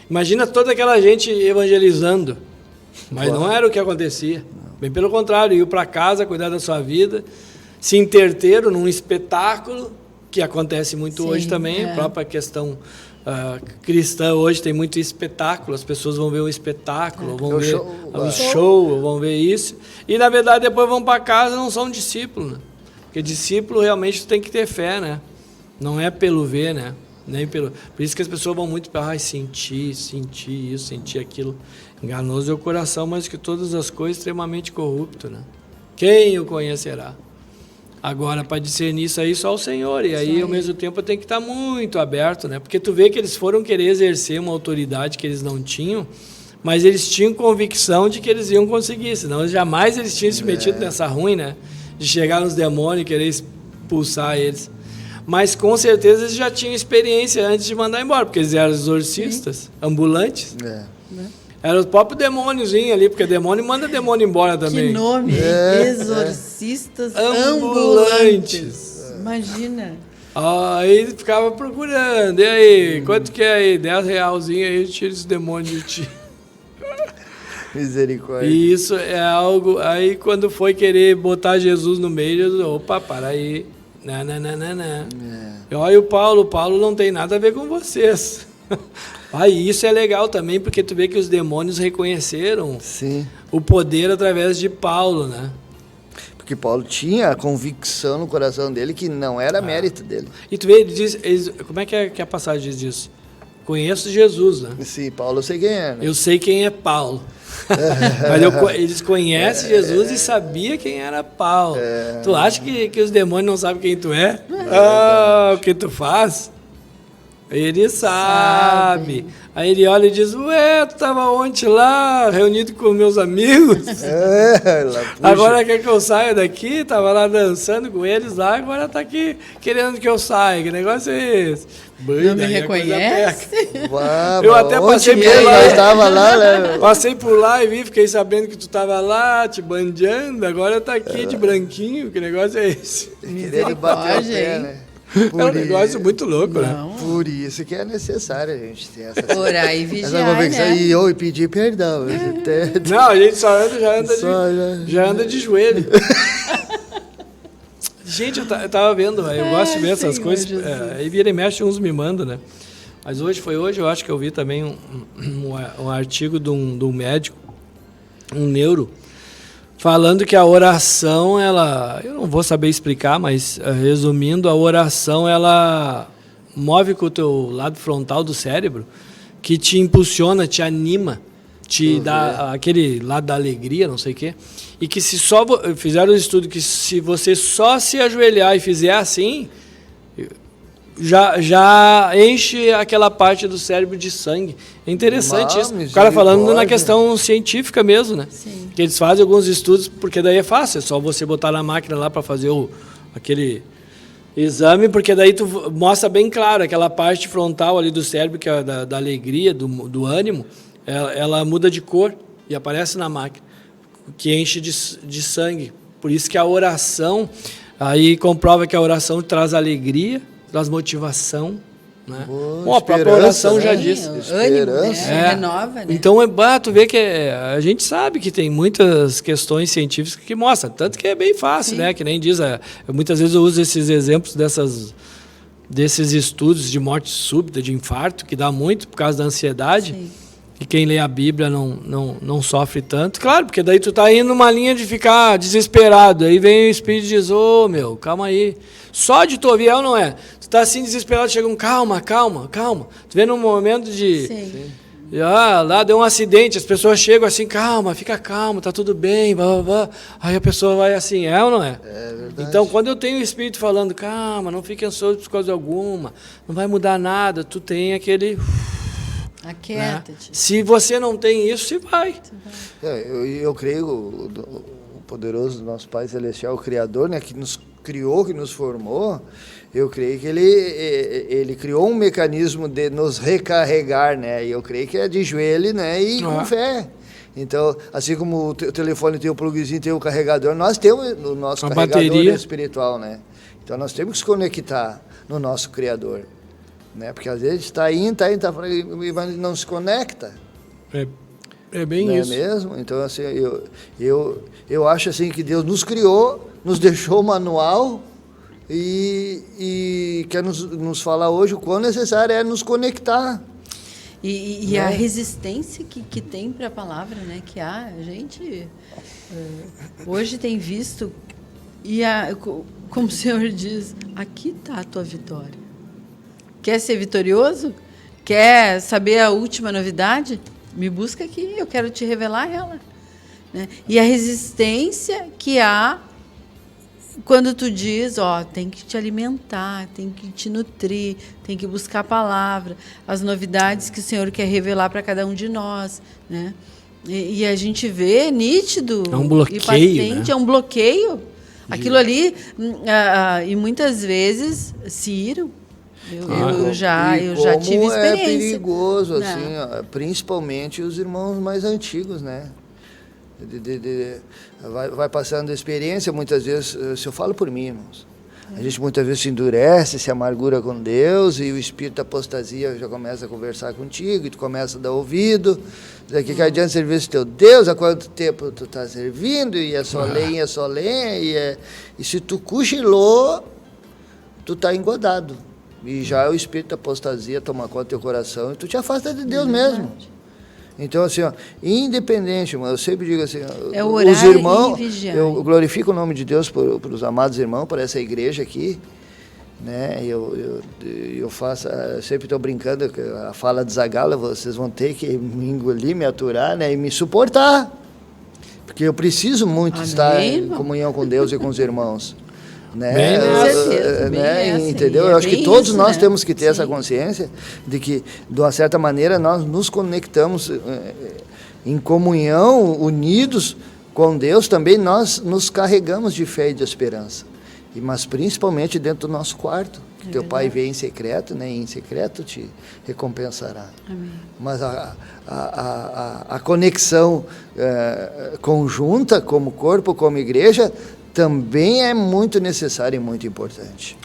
Imagina toda aquela gente evangelizando, mas não era o que acontecia. Bem pelo contrário, iam para casa, cuidar da sua vida, se interteram num espetáculo, que acontece muito hoje também, a própria questão cristã hoje tem muito espetáculo, as pessoas vão ver um espetáculo, vão ver um show, vão ver isso, e na verdade depois vão para casa e não são discípulos, né? Porque discípulo realmente tem que ter fé, né? Não é pelo ver, né? Nem pelo... Por isso que as pessoas vão muito para sentir isso, sentir aquilo. Enganoso é o coração, mas que todas as coisas extremamente corrupto, né? Quem o conhecerá? Agora, para discernir isso aí, só o Senhor. E aí, ao mesmo tempo, tem que estar muito aberto, né? Porque tu vê que eles foram querer exercer uma autoridade que eles não tinham, mas eles tinham convicção de que eles iam conseguir, senão jamais eles tinham se metido nessa ruim, né? De chegar nos demônios e querer expulsar eles. Mas, com certeza, eles já tinham experiência antes de mandar embora, porque eles eram exorcistas, ambulantes. Era o próprio demôniozinho ali, porque demônio manda demônio embora também. Que nome, exorcistas ambulantes. Imagina. Aí ele ficava procurando. E aí, quanto que é aí? 10 realzinho aí, eu tiro esse demônio de ti. Misericórdia. E isso é algo... Aí, quando foi querer botar Jesus no meio, Jesus, opa, para aí. Não. Olha o Paulo não tem nada a ver com vocês. Aí isso é legal também, porque tu vê que os demônios reconheceram o poder através de Paulo, né? Porque Paulo tinha a convicção no coração dele que não era mérito dele. E tu vê, ele diz, como é que a passagem diz isso? Conheço Jesus, né? Sim, Paulo eu sei quem é, né? Eu sei quem é Paulo. Mas eles conhecem Jesus e sabia quem era Paulo. Tu acha que os demônios não sabem quem tu é? O que tu faz? Ele sabe. Aí ele olha e diz, ué, tu estava ontem lá, reunido com meus amigos. Agora quer que eu saia daqui? Estava lá dançando com eles lá, agora está aqui querendo que eu saia. Que negócio é esse? Não me reconhece? Eu até passei por lá. Estava lá, né? Passei por lá e fiquei sabendo que tu estava lá, te bandeando, agora está aqui de branquinho. Que negócio é esse? Querendo bater o pé, né? É um negócio muito louco, né? Por isso que é necessário a gente ter essa... Orar e vigiar, né? E pedir perdão. Não, a gente já anda de joelho. Gente, eu tava vendo, eu gosto de ver essas coisas. Aí vira e mexe, uns me mandam, né? Mas hoje, eu acho que eu vi também um artigo de um médico, um neuro, falando que a oração, eu não vou saber explicar, mas resumindo, a oração, ela move com o teu lado frontal do cérebro, que te impulsiona, te anima, te dá aquele lado da alegria, não sei o quê, e que se só, fizeram um estudo que se você só se ajoelhar e fizer assim, já enche aquela parte do cérebro de sangue. É interessante isso. O cara falando na questão científica mesmo, né? Sim. Que eles fazem alguns estudos, porque daí é fácil, é só você botar na máquina lá para fazer aquele exame, porque daí tu mostra bem claro aquela parte frontal ali do cérebro, que é da alegria, do ânimo, ela muda de cor e aparece na máquina, que enche de sangue. Por isso que a oração, aí comprova que a oração traz alegria, traz motivação, Né? Boa, A própria oração né? já disse. Ânimo, Esperança. né? Renova, né? Então, tu vê que a gente sabe que tem muitas questões científicas que mostram, tanto que é bem fácil, né? Que nem diz, muitas vezes eu uso esses exemplos desses estudos de morte súbita, de infarto, que dá muito por causa da ansiedade. Sim. E quem lê a Bíblia não sofre tanto. Claro, porque daí tu tá indo numa linha de ficar desesperado. Aí vem o Espírito e diz, calma aí. Só de tu ouvir, não é? Tu tá assim desesperado, chega calma. Tu vê num momento de... Sim. Lá deu um acidente, as pessoas chegam assim, calma, fica calmo, tá tudo bem, blá, blá, blá. Aí a pessoa vai assim, ou não é? É verdade. Então, quando eu tenho o Espírito falando, calma, não fique ansioso por causa alguma, não vai mudar nada, tu tem aquele... Aquieta-te. Se você não tem isso, você vai. Eu creio o poderoso nosso Pai Celestial, o Criador, né, que nos criou, que nos formou, eu creio que ele criou um mecanismo de nos recarregar, né? E eu creio que é de joelho, né? E com fé. Então, assim como o telefone tem o plugzinho, tem o carregador, nós temos o nosso carregador bateria espiritual, né? Então, nós temos que se conectar no nosso Criador, né? Porque às vezes está indo, mas não se conecta. É bem não isso. É mesmo? Então, assim, eu acho assim que Deus nos criou, nos deixou o manual e quer nos falar hoje o quão necessário é nos conectar. E a resistência que tem para a palavra, né? Que a gente hoje tem visto, como o Senhor diz, aqui está a tua vitória. Quer ser vitorioso? Quer saber a última novidade? Me busca aqui, eu quero te revelar ela. Né? E a resistência que há quando tu diz, tem que te alimentar, tem que te nutrir, tem que buscar a palavra, as novidades que o Senhor quer revelar para cada um de nós, né? E a gente vê nítido, é um bloqueio, e patente, né? É um bloqueio. Aquilo ali, e muitas vezes, Ciro, eu já tive experiência. É perigoso, Não. assim, principalmente os irmãos mais antigos, né? Vai passando a experiência, muitas vezes, se eu falo por mim, irmãos, a gente muitas vezes se endurece, se amargura com Deus e o espírito da apostasia já começa a conversar contigo e tu começa a dar ouvido. Daqui que adianta servir esse teu Deus, há quanto tempo tu está servindo, e é só lenha, e se tu cochilou, tu está engodado. E já o espírito da apostasia toma conta do teu coração e tu te afasta de Deus mesmo. Então, assim, independente, irmão, eu sempre digo assim, os irmãos, eu glorifico o nome de Deus por os amados irmãos, por essa igreja aqui, né? Eu faço, sempre estou brincando, a fala de Zagala, vocês vão ter que me engolir, me aturar, né? E me suportar, porque eu preciso muito estar em comunhão com Deus e com os irmãos. Né? Entendeu? Eu acho que todos nós temos que ter essa consciência de que, de uma certa maneira, nós nos conectamos em comunhão, unidos com Deus, também nós nos carregamos de fé e de esperança. Mas principalmente dentro do nosso quarto, que teu Pai vê em secreto, né? E em secreto te recompensará. Amém. Mas a conexão conjunta, como corpo, como igreja, também é muito necessário e muito importante.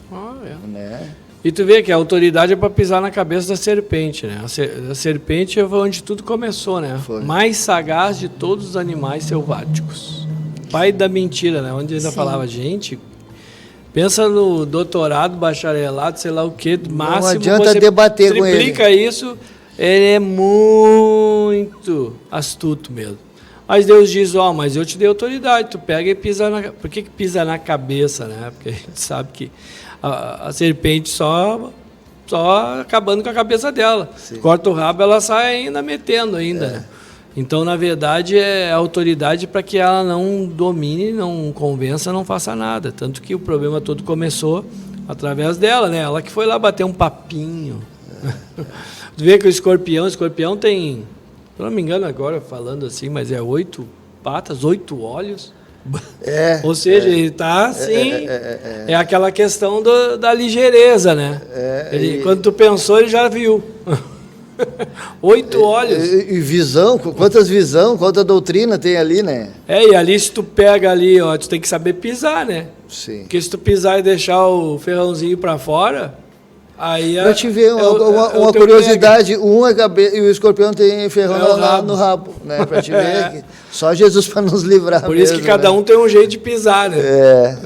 Né? E tu vê que a autoridade é para pisar na cabeça da serpente, né? A serpente foi onde tudo começou, né? Foi. Mais sagaz de todos os animais selváticos. Pai da mentira, né? Onde ainda falava, gente, pensa no doutorado, bacharelado, sei lá o quê, máximo. Não adianta debater com ele. Triplica isso, ele é muito astuto mesmo. Mas Deus diz, mas eu te dei autoridade, tu pega e pisa na... Por que pisa na cabeça, né? Porque a gente sabe que a serpente só acabando com a cabeça dela. Sim. Corta o rabo, ela sai ainda metendo ainda, né? Então, na verdade, é autoridade para que ela não domine, não convença, não faça nada. Tanto que o problema todo começou através dela, né? Ela que foi lá bater um papinho. Tu vê que o escorpião tem... Se não me engano agora, falando assim, mas 8 patas, 8 olhos. Ou seja, ele está assim... É aquela questão da ligeireza, né? Quando tu pensou, ele já viu. 8 olhos. E visão, quanta doutrina tem ali, né? E ali se tu pega ali, tu tem que saber pisar, né? Sim. Porque se tu pisar e deixar o ferrãozinho para fora... Aí Pra te ver, é o uma teu curiosidade, um é cabeça e o escorpião tem ferrão É o rabo. no rabo, né? Pra te ver, que só Jesus para nos livrar Por isso que mesmo, cada né? um tem um jeito de pisar, né? É.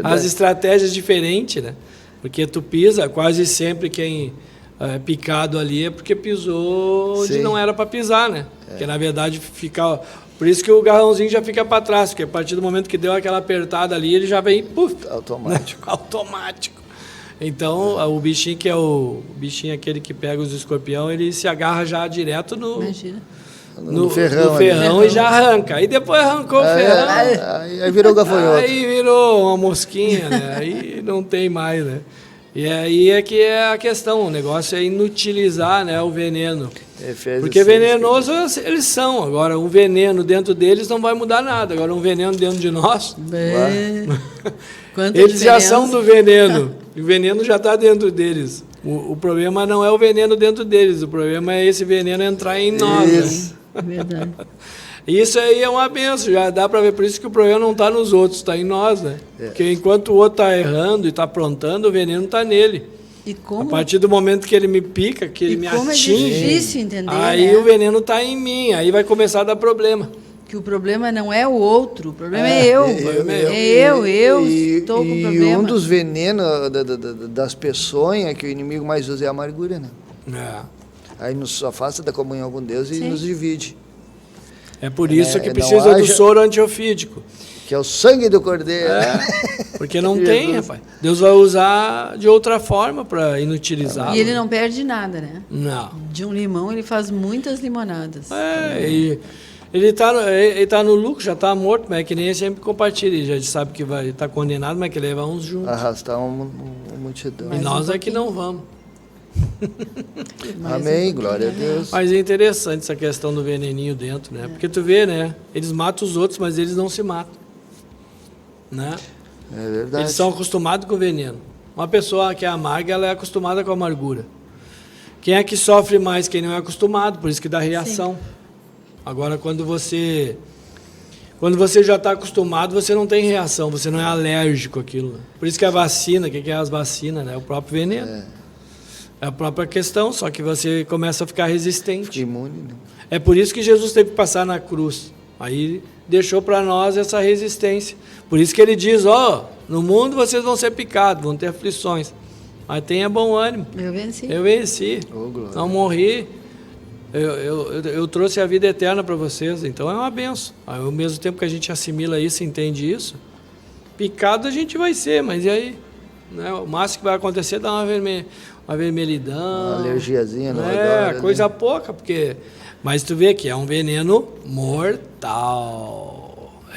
As estratégias diferentes, né? Porque tu pisa, quase sempre quem é picado ali é porque pisou onde Sim. não era para pisar, né? Porque na verdade fica... Por isso que o garrãozinho já fica para trás, porque a partir do momento que deu aquela apertada ali, ele já vem, puf, Automático. automático. Então, o bichinho que é o bichinho aquele que pega os escorpião, ele se agarra já direto Imagina. No ferrão. no ferrão e já arranca. Aí depois arrancou o ferrão. Aí virou gafanhoto. Aí virou uma mosquinha, né? Aí não tem mais, né? E aí é que é a questão, o negócio é inutilizar, né, o veneno. Porque venenoso eles são. Agora, um veneno dentro deles não vai mudar nada. Agora, um veneno dentro de nós, Quanta eles já diferença. são do veneno. O veneno já está dentro deles. O problema não é o veneno dentro deles, o problema é esse veneno entrar em nós. Isso. Né? Verdade. Isso aí é uma benção, já dá para ver. Por isso que o problema não está nos outros, está em nós, né? Porque enquanto o outro está errando e está aprontando, o veneno está nele. E A como, partir do momento que ele me pica, que ele me como é atinge, difícil entender, aí né? o veneno está em mim, aí vai começar a dar problema. Que o problema não é o outro, o problema é eu. Eu estou com problema. E um dos venenos das peçonhas que o inimigo mais usa é a amargura, né? Aí nos afasta da comunhão com Deus e nos divide. É por isso que não precisa do haja- soro antiofídico. Que é o sangue do cordeiro. Porque não tem, rapaz. Deus vai usar de outra forma para inutilizá-lo. E ele não perde nada, né? Não. De um limão ele faz muitas limonadas. Ele tá no lucro, já está morto, mas é que nem ele sempre compartilha. Ele já sabe que vai estar condenado, mas que leva uns juntos. Arrastar uma multidão. E nós é que não vamos. Amém, glória a Deus. Mas é interessante essa questão do veneninho dentro, né? Porque tu vê, né? Eles matam os outros, mas eles não se matam. Né? É verdade. Eles são acostumados com o veneno. Uma pessoa que é amarga, ela é acostumada com a amargura. Quem é que sofre mais? Quem não é acostumado, por isso que dá reação. Agora, quando você já está acostumado, você não tem reação, você não é alérgico àquilo. Por isso que a vacina, o que é as vacinas? Né? É o próprio veneno. É a própria questão, só que você começa a ficar resistente. Fica imune, né? É por isso que Jesus teve que passar na cruz. Aí deixou para nós essa resistência. Por isso que ele diz, no mundo vocês vão ser picados, vão ter aflições. Mas tenha bom ânimo. Eu venci. Eu venci. Glória. Não morri. Eu trouxe a vida eterna para vocês. Então é uma benção. Ao mesmo tempo que a gente assimila isso, entende isso, picado a gente vai ser, mas e aí? Né? O máximo que vai acontecer é dar uma vermelhidão. Uma alergiazinha no É, redor, coisa né? pouca, porque... Mas tu vê que é um veneno mortal.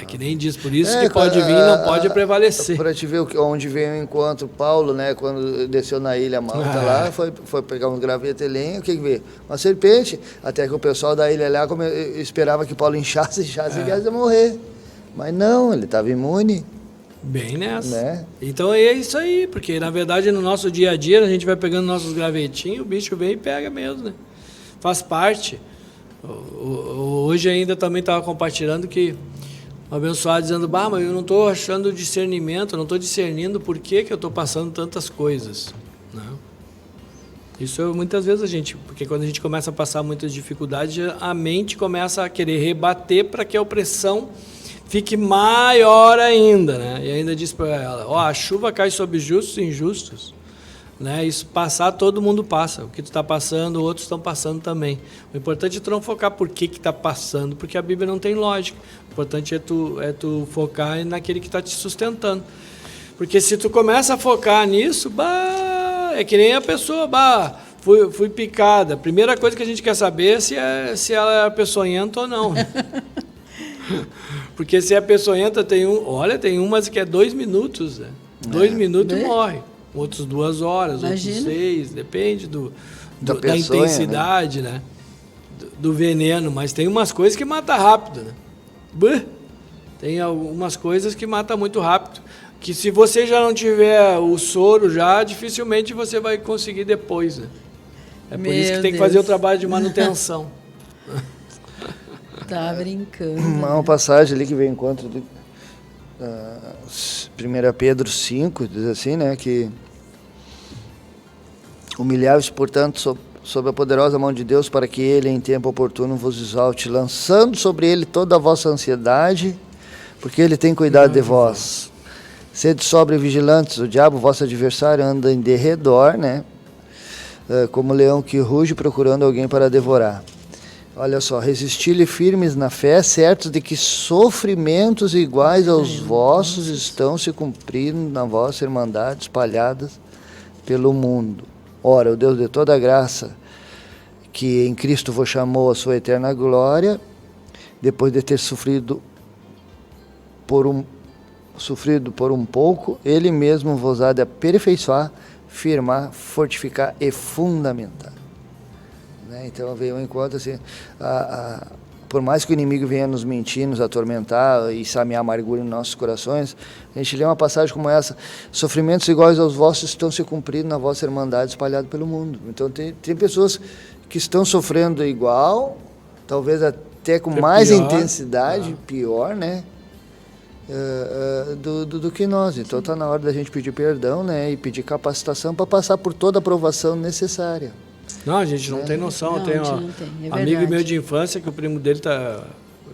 É que nem diz, por isso que pode vir e não pode prevalecer. Para te ver onde veio o encontro, Paulo, né, quando desceu na ilha Malta lá, foi pegar uns gravetos e lenha, o que veio? Uma serpente, até que o pessoal da ilha lá esperava que Paulo inchasse e ia morrer. Mas não, ele estava imune. Bem nessa. Né? Então é isso aí, porque na verdade no nosso dia a dia a gente vai pegando nossos gravetinhos, o bicho vem e pega mesmo, né? Faz parte. Hoje ainda também estava compartilhando que o abençoado dizendo, mas eu não estou achando discernimento, não estou discernindo por que eu estou passando tantas coisas. Né? Isso muitas vezes porque quando a gente começa a passar muitas dificuldades, a mente começa a querer rebater para que a opressão fique maior ainda, né? E ainda diz para ela, a chuva cai sobre justos e injustos. Né? Isso passar, todo mundo passa. O que tu está passando, outros estão passando também. O importante é tu não focar por que está passando, porque a Bíblia não tem lógica. O importante é tu focar naquele que está te sustentando. Porque se tu começa a focar nisso, é que nem a pessoa, fui picada. A primeira coisa que a gente quer saber é se ela é peçonhenta ou não. Porque se é peçonhenta, tem umas que é 2 minutos. Né? 2 minutos morre. Outros 2 horas, Imagina. outros 6, depende da peçonha, intensidade, né? Do veneno. Mas tem umas coisas que matam rápido, né? Tem algumas coisas que matam muito rápido. Que se você já não tiver o soro, dificilmente você vai conseguir depois, né? É por isso que tem que fazer o trabalho de manutenção. Tá brincando. Uma passagem ali que vem em encontro de 1 Pedro 5, diz assim, né, que Humilhai-vos, portanto, sob a poderosa mão de Deus, para que Ele, em tempo oportuno, vos exalte, lançando sobre Ele toda a vossa ansiedade, porque Ele tem cuidado de vós. Sede sobre vigilantes, o diabo, vosso adversário, anda em derredor, né? Como leão que ruge procurando alguém para devorar. Olha só, resisti-lhe firmes na fé, certos de que sofrimentos iguais aos vossos estão se cumprindo na vossa irmandade, espalhadas pelo mundo. Ora, o Deus de toda graça, que em Cristo vos chamou a sua eterna glória, depois de ter sofrido por um pouco, Ele mesmo vos há de aperfeiçoar, firmar, fortificar e fundamentar. Né? Então veio um encontro assim, por mais que o inimigo venha nos mentir, nos atormentar e semear amargura em nossos corações, a gente lê uma passagem como essa: sofrimentos iguais aos vossos estão se cumprindo na vossa irmandade espalhada pelo mundo. Então tem pessoas que estão sofrendo igual, talvez até com mais pior, intensidade, pior, né? Do que nós. Então está na hora da gente pedir perdão, né? E pedir capacitação para passar por toda a aprovação necessária. Não, a gente não tem noção. Eu tenho um amigo meu de infância que o primo dele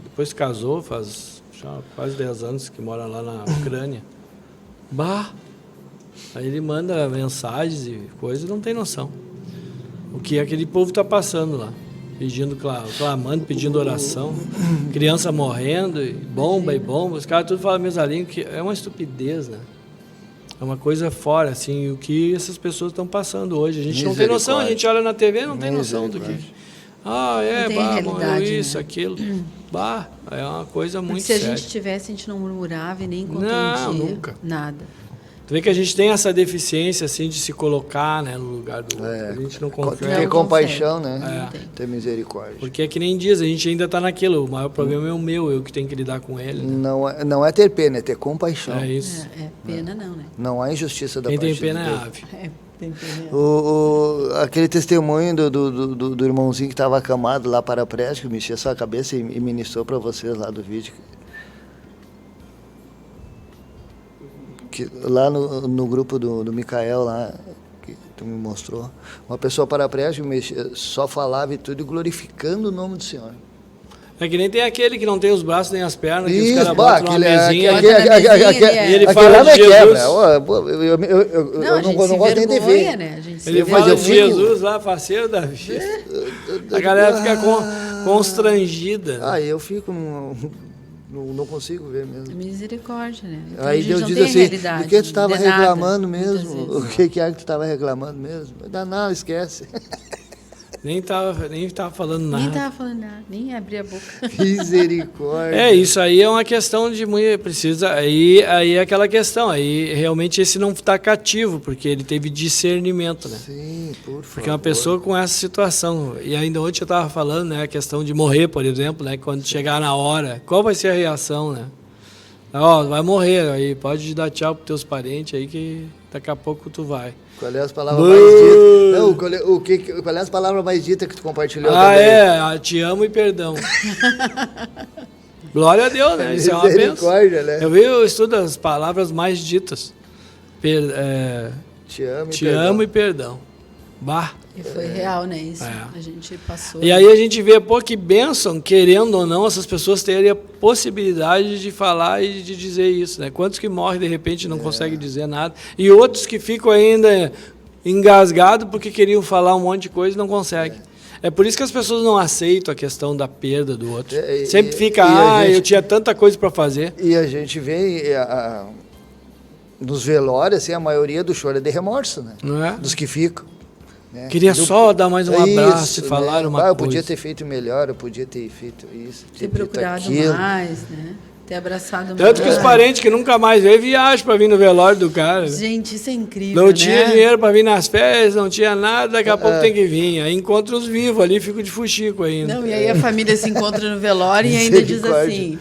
depois se casou, faz já quase 10 anos que mora lá na Ucrânia. Bah! Aí ele manda mensagens e coisas e não tem noção. O que aquele povo está passando lá. Pedindo, clamando, pedindo oração. Criança morrendo, e bomba. Os caras tudo falam a mesma língua, que é uma estupidez, né? É uma coisa fora, assim, o que essas pessoas estão passando hoje. A gente não tem noção, a gente olha na TV e não tem noção do que... morreu isso, né? Aquilo. Bah, é uma coisa muito séria. Se a gente tivesse, a gente não murmurava e nem contendia. Não, nunca. Nada. Tu vê que a gente tem essa deficiência, assim, de se colocar, né, no lugar do outro. A gente não consegue. Ter compaixão, né? Ter misericórdia. Porque é que nem diz, a gente ainda está naquilo. O maior problema é o meu, eu que tenho que lidar com ele. Né? Não é ter pena, é ter compaixão. É isso. Pena não, né? Não há injustiça da parte de Deus. Quem tem pena é ave. Tem pena. Aquele testemunho do irmãozinho que estava acamado lá para a prece, que mexia sua cabeça e ministrou para vocês lá do vídeo. Que lá no grupo do Micael, lá, que tu me mostrou, uma pessoa paraplégica só falava e tudo glorificando o nome do Senhor. É que nem tem aquele que não tem os braços nem as pernas, que os caras botam numa mesinha. E ele fala de Jesus. Eu não gosto nem de ver. Né? Ele fala de Jesus lá, parceiro da vida. A galera fica constrangida. Eu fico... Não consigo ver mesmo. Misericórdia, né? Então, aí Deus diz assim, do que tu estava reclamando mesmo? O que é que tu estava reclamando mesmo? Não, esquece. Nem tava falando nada. Nem abri a boca. Misericórdia. Isso aí é uma questão de muito precisa. Aí é aquela questão. Aí realmente esse não está cativo, porque ele teve discernimento, né? Sim, por favor. Porque uma pessoa com essa situação, e ainda ontem eu estava falando, né, a questão de morrer, por exemplo, né, quando chegar na hora, qual vai ser a reação, né? Vai morrer, aí pode dar tchau para teus parentes aí que daqui a pouco tu vai. Qual é as palavras mais ditas? Não, qual é as palavras mais ditas que tu compartilhou também? Te amo e perdão. Glória a Deus, né? Isso é uma bênção. Né? Eu estudo as palavras mais ditas. Te amo e perdão. Bah. E foi real, né? Isso. A gente passou. E aí a gente vê, que bênção, querendo ou não, essas pessoas terem a possibilidade de falar e de dizer isso, né? Quantos que morrem de repente e não conseguem dizer nada. E outros que ficam ainda engasgados porque queriam falar um monte de coisa e não conseguem. É por isso que as pessoas não aceitam a questão da perda do outro. Sempre fica, eu tinha tanta coisa para fazer. E a gente vê... nos velórios, assim, a maioria do choro é de remorso, né? Não é? Dos que ficam. Né? Queria só dar mais um abraço e falar uma coisa. Eu podia ter feito melhor, eu podia ter feito isso. Ter procurado mais, né? Ter abraçado mais. Tanto que os parentes que nunca mais veem viajam para vir no velório do cara. Gente, isso é incrível, Não tinha dinheiro para vir nas férias, não tinha nada, daqui a pouco tem que vir. Aí encontra os vivos ali, fico de fuxico ainda. Não, e aí a família se encontra no velório e ainda diz assim...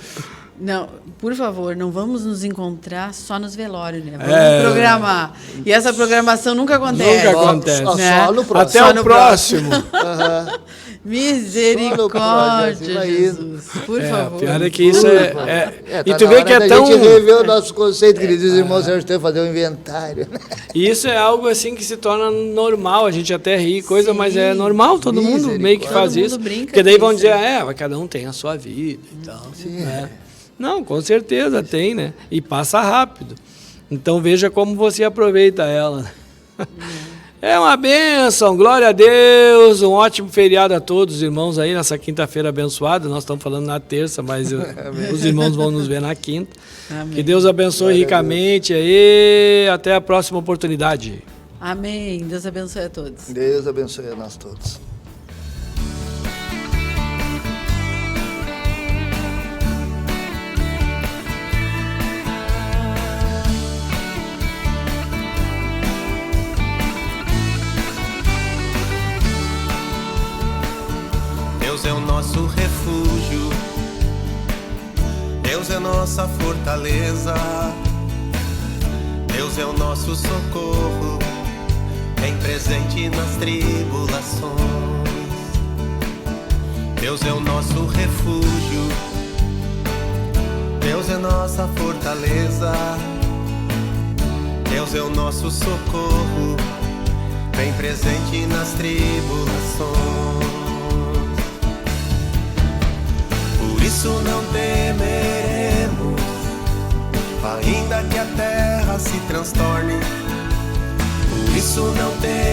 Não, por favor, não vamos nos encontrar só nos velórios, né? Vamos programar. E essa programação nunca acontece. Nunca acontece. Só no próximo. Até o próximo. Misericórdia, Vai Jesus. Por favor. Pior é que isso Tá e tu na vê hora que é da tão... gente rever o nosso conceito, que ele diz, irmãos, a gente tem que fazer um inventário. E isso é algo assim que se torna normal, a gente até ri, coisa, Sim. mas é normal, todo mundo meio que faz Todo mundo isso. brinca Porque daí com vão isso, dizer, né? vai, cada um tem a sua vida e tal. Né? Não, com certeza tem, né? E passa rápido. Então veja como você aproveita ela. É uma bênção, glória a Deus, um ótimo feriado a todos os irmãos aí nessa quinta-feira abençoada. Nós estamos falando na terça, mas os irmãos vão nos ver na quinta. Amém. Que Deus abençoe ricamente aí. Até a próxima oportunidade. Amém. Deus abençoe a todos. Deus abençoe a nós todos. Deus é o nosso refúgio, Deus é nossa fortaleza, Deus é o nosso socorro, bem presente nas tribulações. Deus é o nosso refúgio, Deus é nossa fortaleza, Deus é o nosso socorro, bem presente nas tribulações. Por isso não temeremos, ainda que a terra se transtorne. Por isso não temeremos.